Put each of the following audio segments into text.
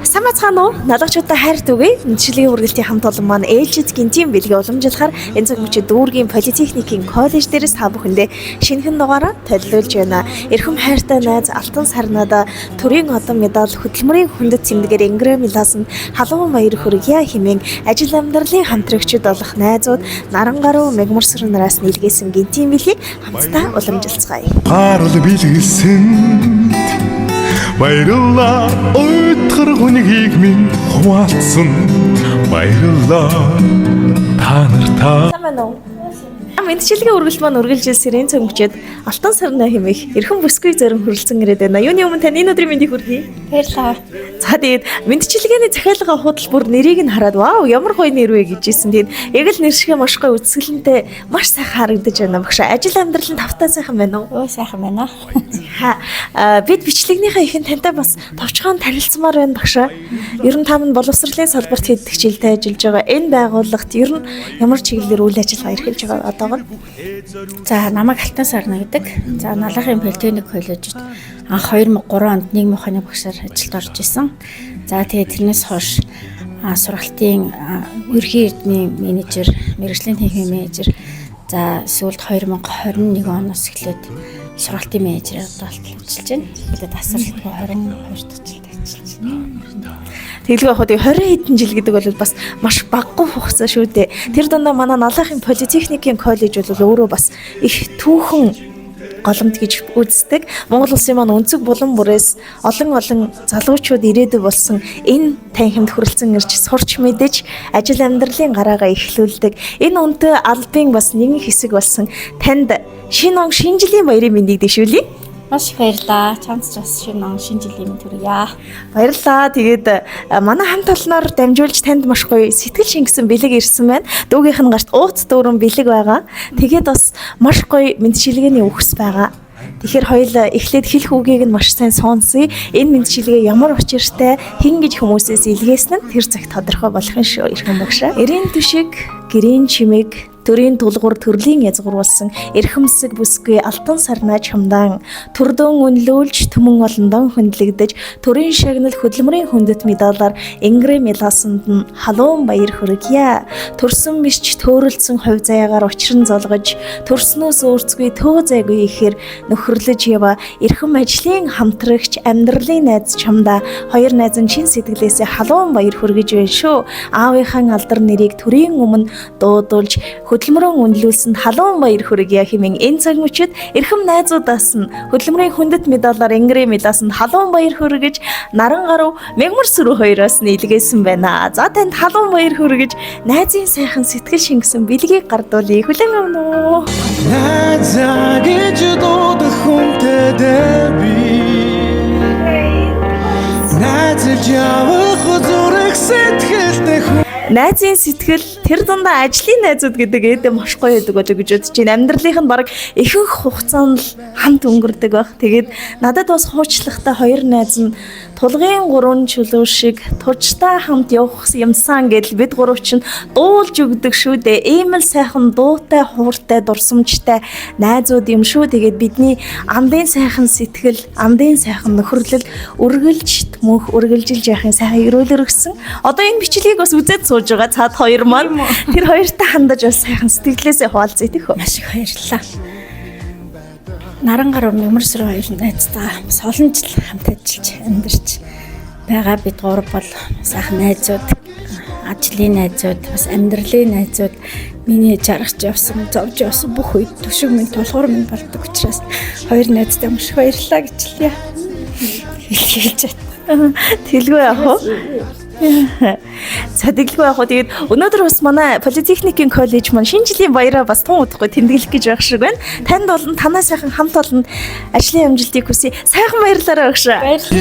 Самацгаано налагчуудаа хайр түгэе. Мэдчилгийн үргэлтийн хамт олон маань ээлжид гинтийн бэлгийн уламжлахаар энэ цаг мөчид дүүргийн политехникийн коллеж дээрээс та бүхэндээ шинэхэн дугаараа төлөвлөж байна. Эрхэм хайртай найз Алтан сарнада төрийн одон медаль хөдөлмөрийн хүндэт цэмдэгээр Ингрэм Илаасан халуун баяр хүргье хэмээн ажил амьдралын хамтрагчид болох найзууд Нарангаруу Мегмарсар нараас нийлгээсэн гинтийн бэлгийг хамтдаа уламжилцгаая. Харал билгэсэн баярлалаа өтгөр хүнгийг минь хуваалцсан баярлалаа та нартаа. Мэдчилгийн үргэлж маань үргэлжилсээр энэ цаг мөчид Алтан сарна хэмээх эрхэм бүсгүй зорин хүрэлцэн ирээд байна. Юуны өмнө тань энэ өдрийн мэндийг хүргэе. Баярлалаа. За тэгээд мэдчилгээний захиалга худал бүр нэрийг нь хараад вау ямар гоё нэр вэ гэжсэн. Тэгээд яг л нэр шиг маш гоё үзэсгэлэнтэй маш сайхан харагдаж байна багш. Ажил амьдрал нь тавтай сайхан байна уу? Өө сайхан байна. Бид бичлэгнийхээ ихэнд тантай бас товчхон танилцмаар байна багш. Ер нь та минь боловсролын салбарт хэд хичээлтэй ажиллаж байгаа. Энэ байгууллагт ер нь ямар чиглэлээр үйл ажиллагаа эрхэлж байгаа одоо За намайг Алтан сарна гэдэг. За Налахын политехник коллежид анх 2003 онд нийгмийн ухааны багшаар ажилд орж исэн. За тэгээд тэрнээс хойш сургалтын ерхий эрдмийн менежер, мэргэжлийн техникийн менежер. За сүүлд 2021 оноос эхлээд сургалтын менежерээр ажиллаж байна. Тэгээд асар их 22 дахь жилд ажиллаж байна. Тэглгүй яг 20 хэдэн жил гэдэг бол бас маш багагүй хугацаа шүү дээ. Тэр дундаа манай Налахын политехникийн коллеж бол өөрөө бас их түүхэн голомт гэж үздэг. Монгол улсын маань өнцөг булан бүрээс олон залуучууд ирээдүй болсон энэ танхимд хүрэлцэн ирж сурч мэдэж ажил амьдралын гараагаа эхлүүлдэг. Энэ үнэтэй албын бас нэгэн хэсэг болсон танд шинэ он шинэ жилийн баярын мэндийг дэвшүүлье. Маш их баярлалаа. Чамд ч бас шинэ он шинэ жилийн мэнд хүргье. Баярлалаа. Тэгээд манай хамт олноор дамжуулж танд маш гоё сэтгэл шингэсэн бэлэг ирсэн байна. Дүүгийнх нь гарт ууц дүүрэн бэлэг байгаа. Тэгээд бас маш гоё мэдчилгээний үгс байгаа. Тэгэхээр хоёул эхлээд хэлэх үгийг нь маш сайн сонсъё. Энэ мэдчилгээ ямар учиртай хэн гэж хүмүүсээс илгээсэн нь тэр цагт тодорхой болох нь шүү. Эрхэм багшаа. Эрийн түшиг, гэрийн чимэг төрийн тулгуур төрлийн язгууруулсан эрхэмсэг бүсгүй Алтан сарнаа чамдан төрдөн үнлүүлж түмэн олондон хөндлөгдөж төрийн шагнал хөдөлмөрийн хүндэт медалаар Ингрэм Илаасанд нь халуун баяр хүргье. Төрсөн бишч төөрөлдсөн хувь заяагаар учран золгож төрснөөс өөрцгүй төө зайгүй ихээр нөхөрлөж ява эрхэм ажлын хамтрагч амьдралын найз чамда хоёр найз нь чин сэтгэлээсээ халуун баяр хүргэж байна шүү. Аавынхаа алдар нэрийг төрийн өмнө дуудулж хөдөлмөрийн үнэлүүлсэнд халуун баяр хүргье хэмээн энэ цаг мөчид эрхэм найзуудаас нь хөдөлмөрийн хүндэт медалаар Ингрэм Илаасанд халуун баяр хүргэж Нарангаруу Мегмарсар хоёроос нийлгээсэн байна. За танд халуун баяр хүргэж найзын сайхан сэтгэл шингэсэн бэлгийг гардуулъя. Хүлээн авна уу? Найзаа гэж дуудах хүнтэй би найзаж явах зүрх сэтгэлтэй хүн. Найзын сэтгэл тэр дундаа ажлын найзууд гэдэг эдээ маш гоё байдаг болоо гэж бодож байна. Амьдралынх нь баг ихэнх хугацаанд л хамт өнгөрдөг баг. Тэгээд надад бас хуучлагтай хоёр найз нь тулгын гурван чөлөө шиг туржтай хамт явах юмсан гэдэл бид гурав чинь дуулж өгдөг шүү дээ. Ийм л сайхан дуутай, хууртай, дурсамжтай найзууд юм шүү. Тэгээд бидний амдын сайхан сэтгэл, амдын сайхан нөхөрлөл үргэлж мөнх үргэлжилж яахын сайхан өрөөлөр өгсөн. Одоо энэ бичлэгийг бас үзээд сууж байгаа цаад хоёр маань тэр хоёртай хандаж бас сайхан сэтгэлээсээ хуваалцъя тийхүү. Маш их баярлалаа. Нарангаруу Мегмарсар хоёр найзтайгаа бас олон жил хамт ажиллаж амьдарч байгаа бид гурав бол сайхан найзууд, ажлын найзууд, бас амьдралын найзууд, миний жаргаж явсан, зовж явсан бүх үед төшиг минь тулгуур минь болдог учраас хоёр найзтай маш их баярлалаа гэж хэлье. Хэлж байна. Тэлгүй яах вэ? За тэглгүй яг хөө тэгээд өнөөдөр бас манай политехникийн коллеж маань шинэ жилийн баяраа бас тун удахгүй тэмдэглэх гэж байх шиг байна. Танд болон танаа сайхан хамт олон ажлын амжилтыг хүсье. Сайхан баярлалаа багш. Баярлалаа.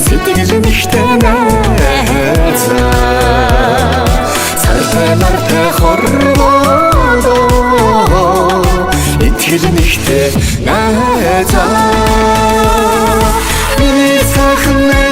Сэтгэл нэгтэй найзаа цартай мартай хорвоо итгэл нэгтэй найзаа миний сайхан